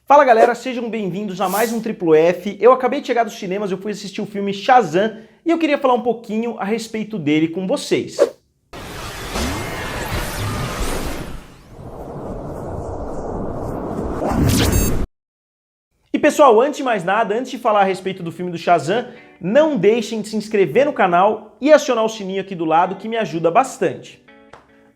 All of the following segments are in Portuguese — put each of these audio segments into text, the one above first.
Fala galera, sejam bem-vindos a mais um Triplo F. Eu acabei de chegar dos cinemas, eu fui assistir o filme Shazam e eu queria falar um pouquinho a respeito dele com vocês. E pessoal, antes de mais nada, antes de falar a respeito do filme do Shazam, não deixem de se inscrever no canal e acionar o sininho aqui do lado que me ajuda bastante.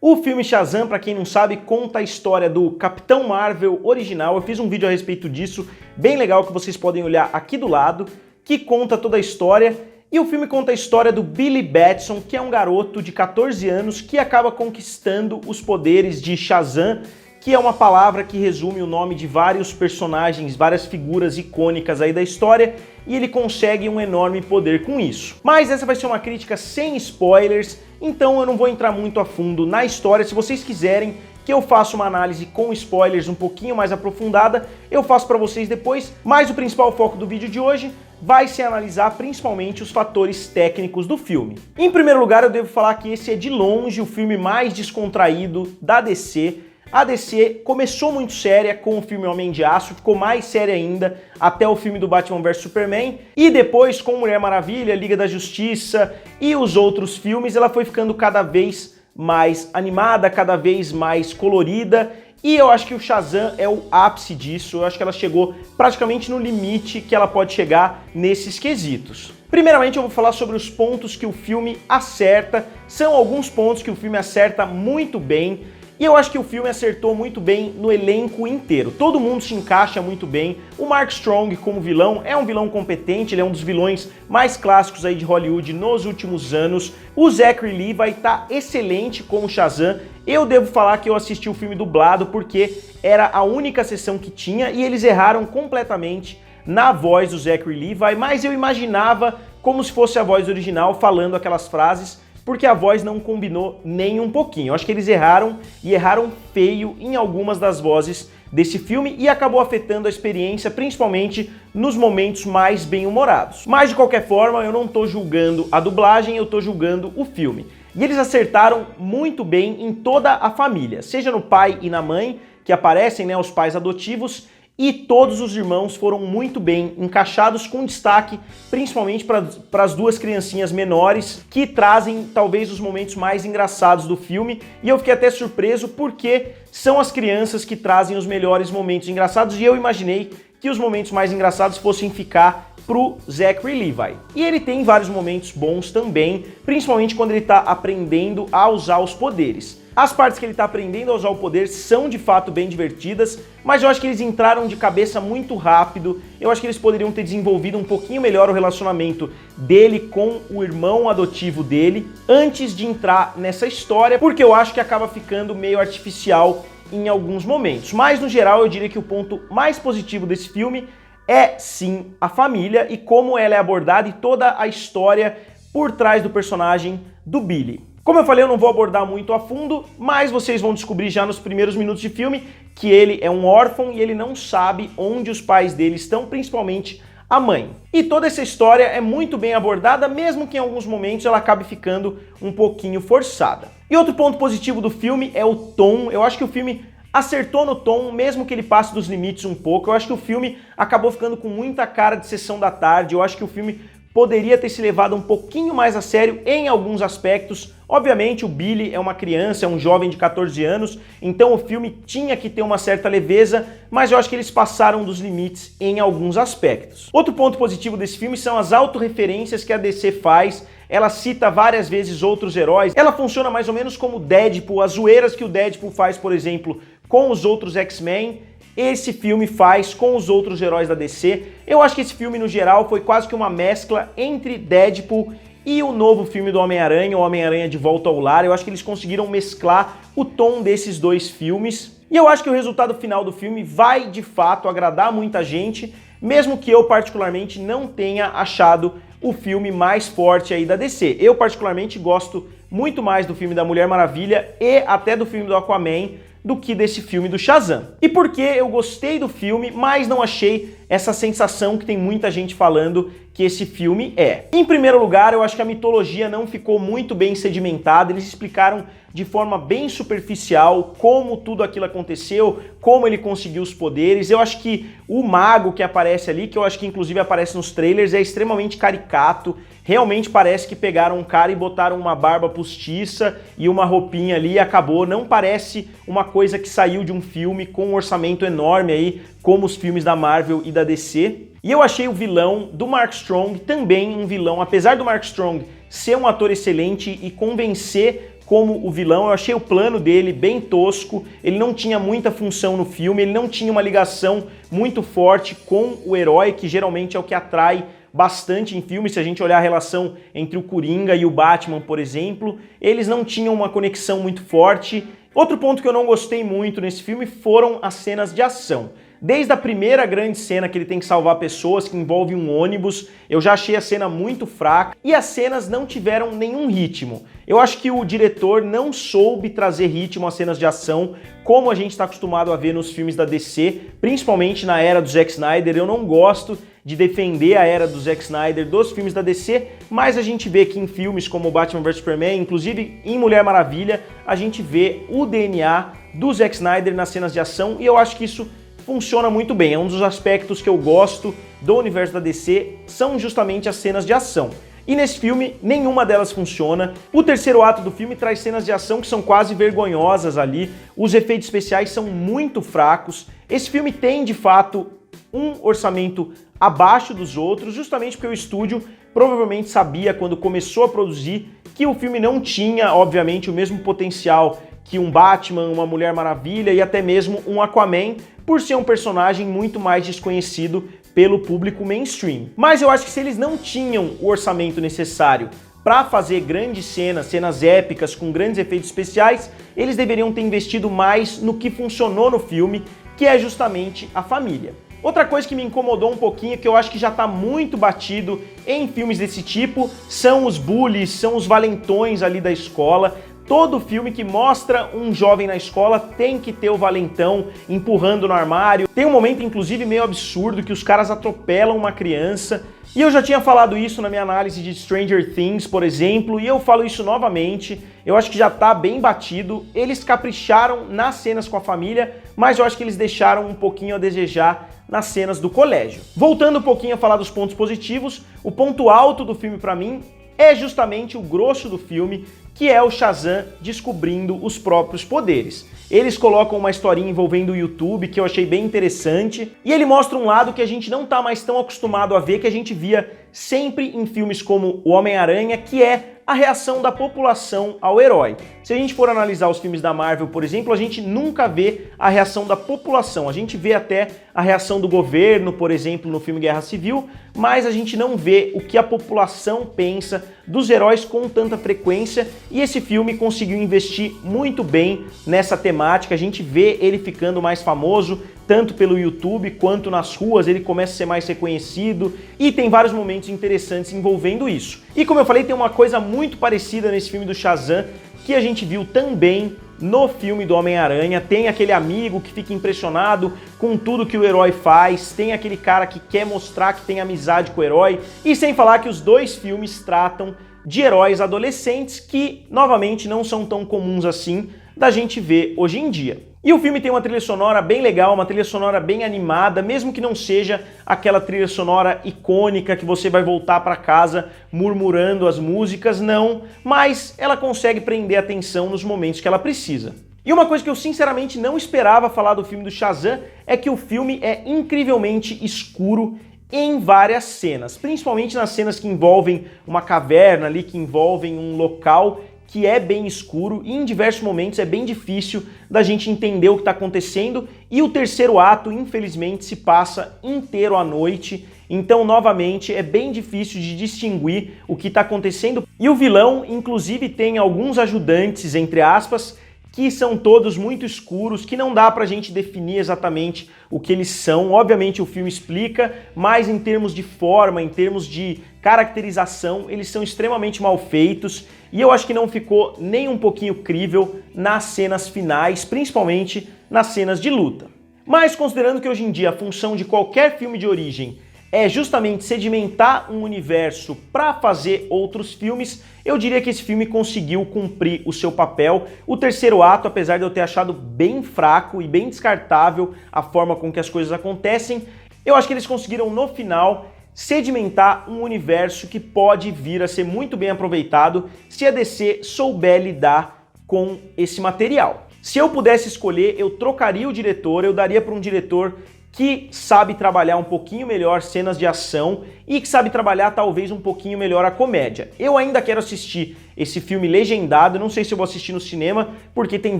O filme Shazam, para quem não sabe, conta a história do Capitão Marvel original. Eu fiz um vídeo a respeito disso, bem legal, que vocês podem olhar aqui do lado, que conta toda a história. E o filme conta a história do Billy Batson, que é um garoto de 14 anos que acaba conquistando os poderes de Shazam, que é uma palavra que resume o nome de vários personagens, várias figuras icônicas aí da história, e ele consegue um enorme poder com isso. Mas essa vai ser uma crítica sem spoilers, então eu não vou entrar muito a fundo na história. Se vocês quiserem que eu faça uma análise com spoilers um pouquinho mais aprofundada, eu faço para vocês depois, mas o principal foco do vídeo de hoje vai ser analisar principalmente os fatores técnicos do filme. Em primeiro lugar, eu devo falar que esse é de longe o filme mais descontraído da DC. A DC começou muito séria com o filme Homem de Aço, ficou mais séria ainda até o filme do Batman vs Superman, e depois com Mulher Maravilha, Liga da Justiça e os outros filmes, ela foi ficando cada vez mais animada, cada vez mais colorida, e eu acho que o Shazam é o ápice disso. Eu acho que ela chegou praticamente no limite que ela pode chegar nesses quesitos. Primeiramente eu vou falar sobre os pontos que o filme acerta. São alguns pontos que o filme acerta muito bem, e eu acho que o filme acertou muito bem no elenco inteiro. Todo mundo se encaixa muito bem. O Mark Strong como vilão é um vilão competente, ele é um dos vilões mais clássicos aí de Hollywood nos últimos anos. O Zachary Levi tá excelente como Shazam. Eu devo falar que eu assisti o filme dublado porque era a única sessão que tinha e eles erraram completamente na voz do Zachary Levi, mas eu imaginava como se fosse a voz original falando aquelas frases, porque a voz não combinou nem um pouquinho. Eu acho que eles erraram, e erraram feio em algumas das vozes desse filme, e acabou afetando a experiência, principalmente nos momentos mais bem-humorados. Mas de qualquer forma, eu não tô julgando a dublagem, eu tô julgando o filme. E eles acertaram muito bem em toda a família, seja no pai e na mãe, que aparecem, né, os pais adotivos, e todos os irmãos foram muito bem encaixados, com destaque principalmente para as duas criancinhas menores, que trazem talvez os momentos mais engraçados do filme, e eu fiquei até surpreso porque são as crianças que trazem os melhores momentos engraçados, e eu imaginei que os momentos mais engraçados fossem ficar pro Zachary Levi. E ele tem vários momentos bons também, principalmente quando ele tá aprendendo a usar os poderes. As partes que ele tá aprendendo a usar o poder são de fato bem divertidas, mas eu acho que eles entraram de cabeça muito rápido. Eu acho que eles poderiam ter desenvolvido um pouquinho melhor o relacionamento dele com o irmão adotivo dele antes de entrar nessa história, porque eu acho que acaba ficando meio artificial em alguns momentos. Mas no geral eu diria que o ponto mais positivo desse filme é sim a família e como ela é abordada e toda a história por trás do personagem do Billy. Como eu falei, eu não vou abordar muito a fundo, mas vocês vão descobrir já nos primeiros minutos de filme que ele é um órfão e ele não sabe onde os pais dele estão, principalmente a mãe. E toda essa história é muito bem abordada, mesmo que em alguns momentos ela acabe ficando um pouquinho forçada. E outro ponto positivo do filme é o tom. Eu acho que o filme acertou no tom, mesmo que ele passe dos limites um pouco. Eu acho que o filme acabou ficando com muita cara de sessão da tarde. Eu acho que o filme poderia ter se levado um pouquinho mais a sério em alguns aspectos. Obviamente o Billy é uma criança, é um jovem de 14 anos, então o filme tinha que ter uma certa leveza, mas eu acho que eles passaram dos limites em alguns aspectos. Outro ponto positivo desse filme são as autorreferências que a DC faz. Ela cita várias vezes outros heróis, ela funciona mais ou menos como Deadpool, as zoeiras que o Deadpool faz, por exemplo, com os outros X-Men, esse filme faz com os outros heróis da DC. Eu acho que esse filme, no geral, foi quase que uma mescla entre Deadpool e o novo filme do Homem-Aranha, o Homem-Aranha de Volta ao Lar. Eu acho que eles conseguiram mesclar o tom desses dois filmes. E eu acho que o resultado final do filme vai, de fato, agradar muita gente, mesmo que eu, particularmente, não tenha achado o filme mais forte aí da DC. Eu, particularmente, gosto muito mais do filme da Mulher Maravilha e até do filme do Aquaman do que desse filme do Shazam. E por que eu gostei do filme, mas não achei essa sensação que tem muita gente falando que esse filme é? Em primeiro lugar, eu acho que a mitologia não ficou muito bem sedimentada, eles explicaram de forma bem superficial como tudo aquilo aconteceu, como ele conseguiu os poderes. Eu acho que o mago que aparece ali, que eu acho que inclusive aparece nos trailers, é extremamente caricato. Realmente parece que pegaram um cara e botaram uma barba postiça e uma roupinha ali e acabou. Não parece uma coisa que saiu de um filme com um orçamento enorme aí, como os filmes da Marvel e da DC. E eu achei o vilão do Mark Strong também um vilão, apesar do Mark Strong ser um ator excelente e convencer como o vilão, eu achei o plano dele bem tosco, ele não tinha muita função no filme, ele não tinha uma ligação muito forte com o herói, que geralmente é o que atrai bastante em filmes. Se a gente olhar a relação entre o Coringa e o Batman, por exemplo, eles não tinham uma conexão muito forte. Outro ponto que eu não gostei muito nesse filme foram as cenas de ação. Desde a primeira grande cena que ele tem que salvar pessoas, que envolve um ônibus, eu já achei a cena muito fraca e as cenas não tiveram nenhum ritmo. Eu acho que o diretor não soube trazer ritmo às cenas de ação, como a gente está acostumado a ver nos filmes da DC, principalmente na era do Zack Snyder. Eu não gosto de defender a era do Zack Snyder dos filmes da DC, mas a gente vê que em filmes como Batman vs Superman, inclusive em Mulher Maravilha, a gente vê o DNA do Zack Snyder nas cenas de ação e eu acho que isso funciona muito bem. É um dos aspectos que eu gosto do universo da DC, são justamente as cenas de ação. E nesse filme, nenhuma delas funciona. O terceiro ato do filme traz cenas de ação que são quase vergonhosas ali. Os efeitos especiais são muito fracos. Esse filme tem, de fato, um orçamento abaixo dos outros, justamente porque o estúdio provavelmente sabia, quando começou a produzir, que o filme não tinha, obviamente, o mesmo potencial que um Batman, uma Mulher Maravilha e até mesmo um Aquaman, por ser um personagem muito mais desconhecido pelo público mainstream. Mas eu acho que se eles não tinham o orçamento necessário para fazer grandes cenas épicas com grandes efeitos especiais, eles deveriam ter investido mais no que funcionou no filme, que é justamente a família. Outra coisa que me incomodou um pouquinho, que eu acho que já está muito batido em filmes desse tipo, são os bullies, são os valentões ali da escola. Todo filme que mostra um jovem na escola tem que ter o valentão empurrando no armário. Tem um momento, inclusive, meio absurdo que os caras atropelam uma criança. E eu já tinha falado isso na minha análise de Stranger Things, por exemplo, e eu falo isso novamente. Eu acho que já tá bem batido. Eles capricharam nas cenas com a família, mas eu acho que eles deixaram um pouquinho a desejar nas cenas do colégio. Voltando um pouquinho a falar dos pontos positivos, o ponto alto do filme pra mim é justamente o grosso do filme, que é o Shazam descobrindo os próprios poderes. Eles colocam uma historinha envolvendo o YouTube, que eu achei bem interessante, e ele mostra um lado que a gente não tá mais tão acostumado a ver, que a gente via sempre em filmes como o Homem-Aranha, que é a reação da população ao herói. Se a gente for analisar os filmes da Marvel, por exemplo, a gente nunca vê a reação da população. A gente vê até a reação do governo, por exemplo, no filme Guerra Civil, mas a gente não vê o que a população pensa dos heróis com tanta frequência, e esse filme conseguiu investir muito bem nessa temática. A gente vê ele ficando mais famoso, tanto pelo YouTube quanto nas ruas, ele começa a ser mais reconhecido e tem vários momentos interessantes envolvendo isso. E como eu falei, tem uma coisa muito parecida nesse filme do Shazam, que a gente viu também no filme do Homem-Aranha. Tem aquele amigo que fica impressionado com tudo que o herói faz, tem aquele cara que quer mostrar que tem amizade com o herói, e sem falar que os dois filmes tratam de heróis adolescentes que, novamente, não são tão comuns assim da gente ver hoje em dia. E o filme tem uma trilha sonora bem legal, uma trilha sonora bem animada, mesmo que não seja aquela trilha sonora icônica que você vai voltar para casa murmurando as músicas, não, mas ela consegue prender a atenção nos momentos que ela precisa. E uma coisa que eu sinceramente não esperava falar do filme do Shazam é que o filme é incrivelmente escuro em várias cenas, principalmente nas cenas que envolvem uma caverna ali, que envolvem um local que é bem escuro, e em diversos momentos é bem difícil da gente entender o que está acontecendo, e o terceiro ato, infelizmente, se passa inteiro à noite, então, novamente, é bem difícil de distinguir o que está acontecendo, e o vilão, inclusive, tem alguns ajudantes, entre aspas, que são todos muito escuros, que não dá pra gente definir exatamente o que eles são. Obviamente o filme explica, mas em termos de forma, em termos de caracterização, eles são extremamente mal feitos e eu acho que não ficou nem um pouquinho crível nas cenas finais, principalmente nas cenas de luta. Mas considerando que hoje em dia a função de qualquer filme de origem é justamente sedimentar um universo para fazer outros filmes, eu diria que esse filme conseguiu cumprir o seu papel. O terceiro ato, apesar de eu ter achado bem fraco e bem descartável a forma com que as coisas acontecem, eu acho que eles conseguiram no final sedimentar um universo que pode vir a ser muito bem aproveitado se a DC souber lidar com esse material. Se eu pudesse escolher, eu trocaria o diretor, eu daria para um diretor que sabe trabalhar um pouquinho melhor cenas de ação e que sabe trabalhar talvez um pouquinho melhor a comédia. Eu ainda quero assistir esse filme legendado, não sei se eu vou assistir no cinema, porque tem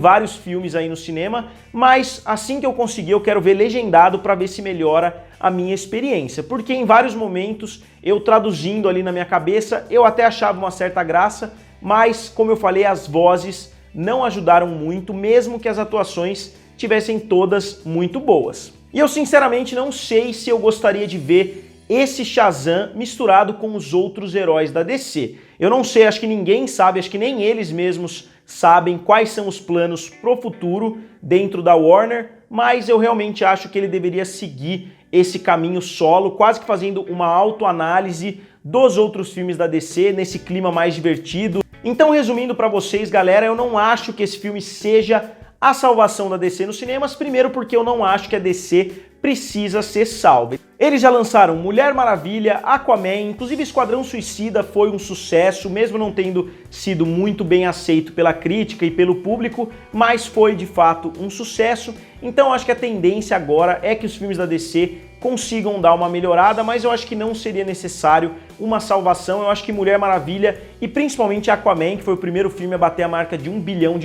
vários filmes aí no cinema, mas assim que eu conseguir eu quero ver legendado para ver se melhora a minha experiência, porque em vários momentos eu traduzindo ali na minha cabeça, eu até achava uma certa graça, mas como eu falei, as vozes não ajudaram muito, mesmo que as atuações tivessem todas muito boas. E eu sinceramente não sei se eu gostaria de ver esse Shazam misturado com os outros heróis da DC. Eu não sei, acho que ninguém sabe, acho que nem eles mesmos sabem quais são os planos pro futuro dentro da Warner, mas eu realmente acho que ele deveria seguir esse caminho solo, quase que fazendo uma autoanálise dos outros filmes da DC, nesse clima mais divertido. Então, resumindo pra vocês, galera, eu não acho que esse filme seja a salvação da DC nos cinemas, primeiro porque eu não acho que a DC precisa ser salva. Eles já lançaram Mulher Maravilha, Aquaman, inclusive Esquadrão Suicida foi um sucesso, mesmo não tendo sido muito bem aceito pela crítica e pelo público, mas foi de fato um sucesso. Então acho que a tendência agora é que os filmes da DC consigam dar uma melhorada, mas eu acho que não seria necessário uma salvação. Eu acho que Mulher Maravilha e principalmente Aquaman, que foi o primeiro filme a bater a marca de $1 bilhão,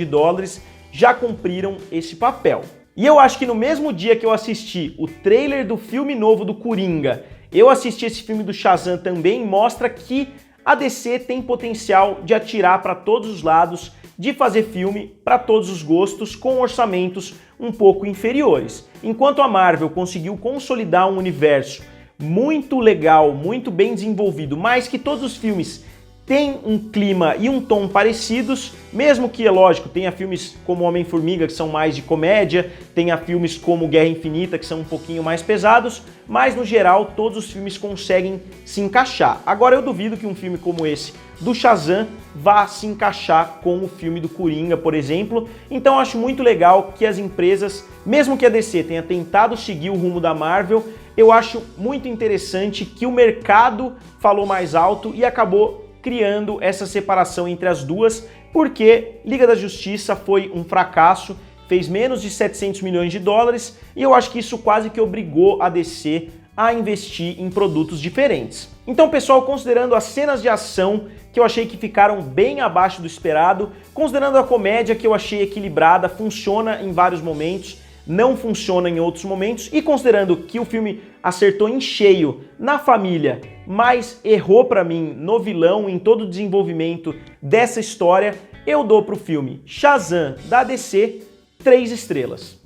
já cumpriram esse papel. E eu acho que no mesmo dia que eu assisti o trailer do filme novo do Coringa, eu assisti esse filme do Shazam também, mostra que a DC tem potencial de atirar para todos os lados, de fazer filme para todos os gostos, com orçamentos um pouco inferiores. Enquanto a Marvel conseguiu consolidar um universo muito legal, muito bem desenvolvido, mas que todos os filmes tem um clima e um tom parecidos, mesmo que, é lógico, tenha filmes como Homem-Formiga, que são mais de comédia, tenha filmes como Guerra Infinita, que são um pouquinho mais pesados, mas, no geral, todos os filmes conseguem se encaixar. Agora, eu duvido que um filme como esse do Shazam vá se encaixar com o filme do Coringa, por exemplo, então acho muito legal que as empresas, mesmo que a DC tenha tentado seguir o rumo da Marvel, eu acho muito interessante que o mercado falou mais alto e acabou criando essa separação entre as duas, porque Liga da Justiça foi um fracasso, fez menos de $700 milhões e eu acho que isso quase que obrigou a DC a investir em produtos diferentes. Então, pessoal, considerando as cenas de ação que eu achei que ficaram bem abaixo do esperado, considerando a comédia que eu achei equilibrada, funciona em vários momentos, não funciona em outros momentos, e considerando que o filme acertou em cheio na família, mas errou pra mim no vilão, em todo o desenvolvimento dessa história, eu dou pro filme Shazam da DC 3 estrelas.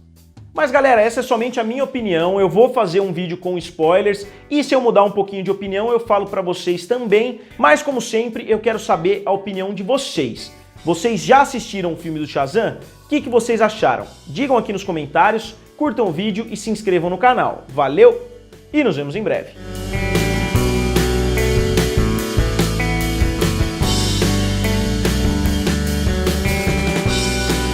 Mas galera, essa é somente a minha opinião, eu vou fazer um vídeo com spoilers e se eu mudar um pouquinho de opinião eu falo pra vocês também, mas como sempre eu quero saber a opinião de vocês. Vocês já assistiram o filme do Shazam? O que vocês acharam? Digam aqui nos comentários, curtam o vídeo e se inscrevam no canal. Valeu e nos vemos em breve.